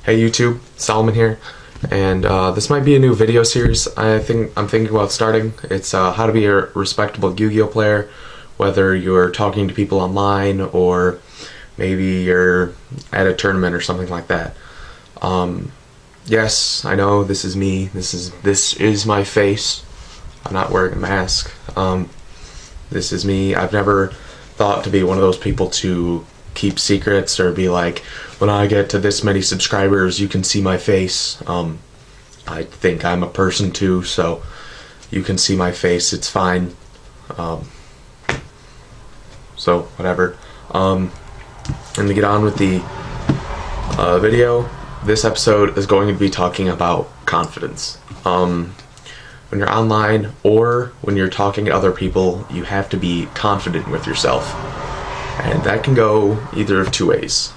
Hey YouTube, Solomon here, and this might be a new video series I'm thinking about starting. It's how to be a respectable Yu-Gi-Oh player, whether you're talking to people online or maybe you're at a tournament or something like that. Yes, I know this is me. This is my face. I'm not wearing a mask. This is me. I've never thought to be one of those people to keep secrets or be like, when I get to this many subscribers you can see my face. I think I'm a person too, so you can see my face, it's fine. So whatever. And to get on with the video, this episode is going to be talking about confidence. When you're online or when you're talking to other people, you have to be confident with yourself. And that can go either of two ways.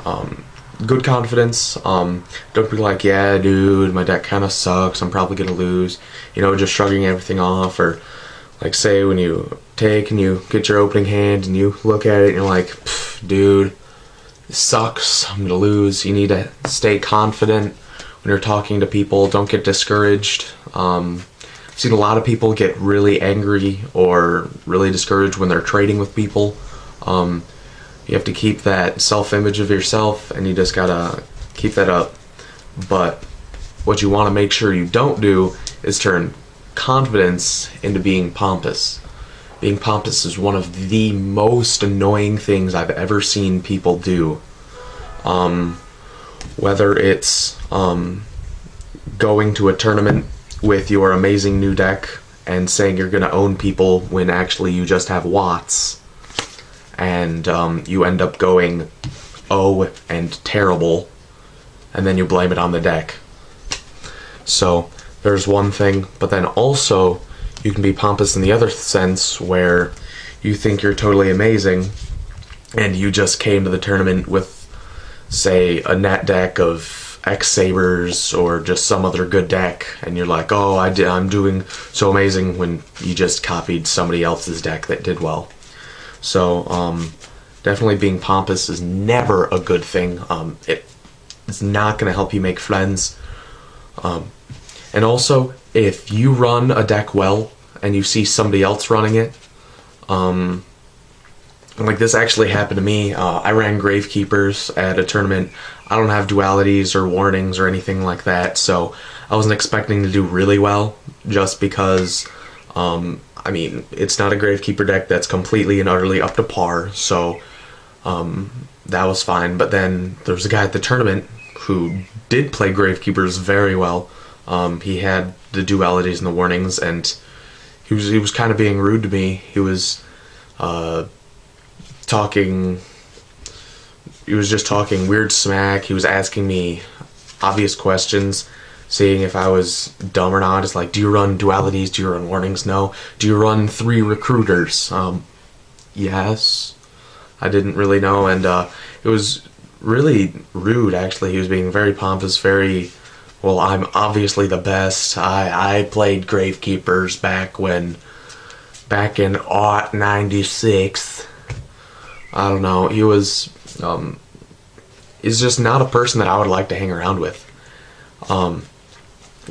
Good confidence, don't be like, yeah dude, my deck kinda sucks, I'm probably gonna lose, you know, just shrugging everything off. Or like, say when you take and you get your opening hand and you look at it and you're like, dude, this sucks, I'm gonna lose. You need to stay confident when you're talking to people. Don't get discouraged. I've seen a lot of people get really angry or really discouraged when they're trading with people. You have to keep that self-image of yourself, and you just gotta keep that up. But what you want to make sure you don't do is turn confidence into being pompous. Being pompous is one of the most annoying things I've ever seen people do. Whether it's going to a tournament with your amazing new deck and saying you're gonna own people when actually you just have Watts, and you end up going and terrible, and then you blame it on the deck. So there's one thing, but then also you can be pompous in the other sense, where you think you're totally amazing and you just came to the tournament with, say, a net deck of x-sabers or just some other good deck, and you're like, oh, I'm doing so amazing, when you just copied somebody else's deck that did well. So definitely being pompous is never a good thing. It's not going to help you make friends. And also, if you run a deck well and you see somebody else running it, like this actually happened to me. I ran Gravekeepers at a tournament. I don't have dualities or warnings or anything like that, so I wasn't expecting to do really well, just because I mean, it's not a Gravekeeper deck that's completely and utterly up to par, so that was fine. But then there was a guy at the tournament who did play Gravekeepers very well. He had the dualities and the warnings, and he was kind of being rude to me. He was just talking weird smack. He was asking me obvious questions, seeing if I was dumb or not. It's like, do you run dualities? Do you run warnings? No. Do you run 3 recruiters? Yes. I didn't really know, and it was really rude, actually. He was being very pompous, very, well, I'm obviously the best. I played Gravekeepers back in '96. I don't know. He's just not a person that I would like to hang around with.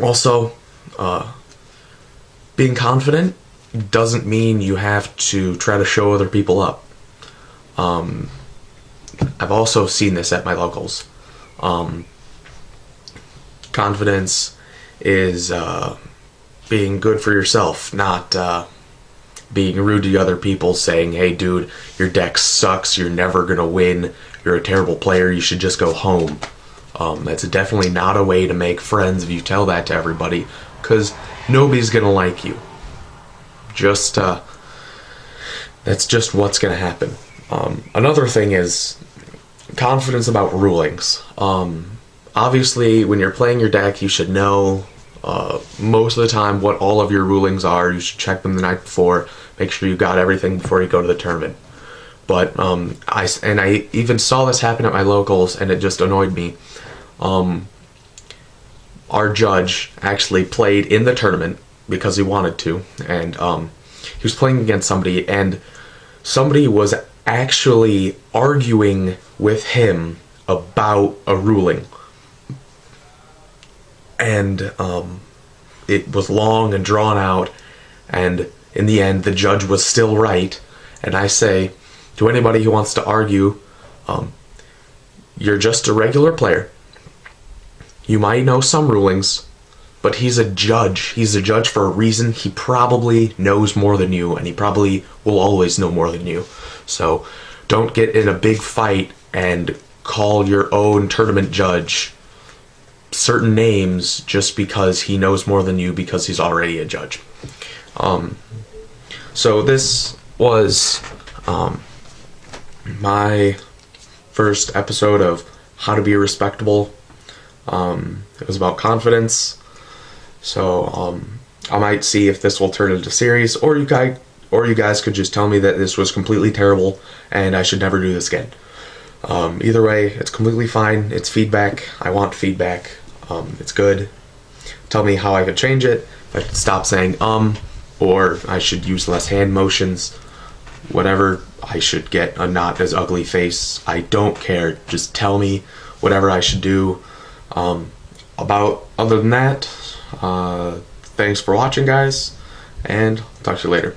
Also, being confident doesn't mean you have to try to show other people up. I've also seen this at my locals. Confidence is being good for yourself, not being rude to other people, saying, hey dude, your deck sucks, you're never gonna win, you're a terrible player, you should just go home. That's definitely not a way to make friends if you tell that to everybody, because nobody's gonna like you. Just that's just what's gonna happen. Another thing is confidence about rulings. Obviously, when you're playing your deck, you should know most of the time what all of your rulings are. You should check them the night before, make sure you got everything before you go to the tournament. But I even saw this happen at my locals, and it just annoyed me. Our judge actually played in the tournament because he wanted to, and he was playing against somebody, and somebody was actually arguing with him about a ruling. and it was long and drawn out, and in the end the judge was still right. And I say to anybody who wants to argue, you're just a regular player. You might know some rulings, but he's a judge. He's a judge for a reason. He probably knows more than you, and he probably will always know more than you. So don't get in a big fight and call your own tournament judge certain names just because he knows more than you, because he's already a judge. So this was my first episode of How to Be Respectable. It was about confidence. So I might see if this will turn into a series, or you guys could just tell me that this was completely terrible and I should never do this again. Either way, it's completely fine. It's feedback. I want feedback. It's good. Tell me how I could change it. If I should stop saying or I should use less hand motions. Whatever. I should get a not as ugly face. I don't care. Just tell me whatever I should do. Other than that, thanks for watching, guys, and talk to you later.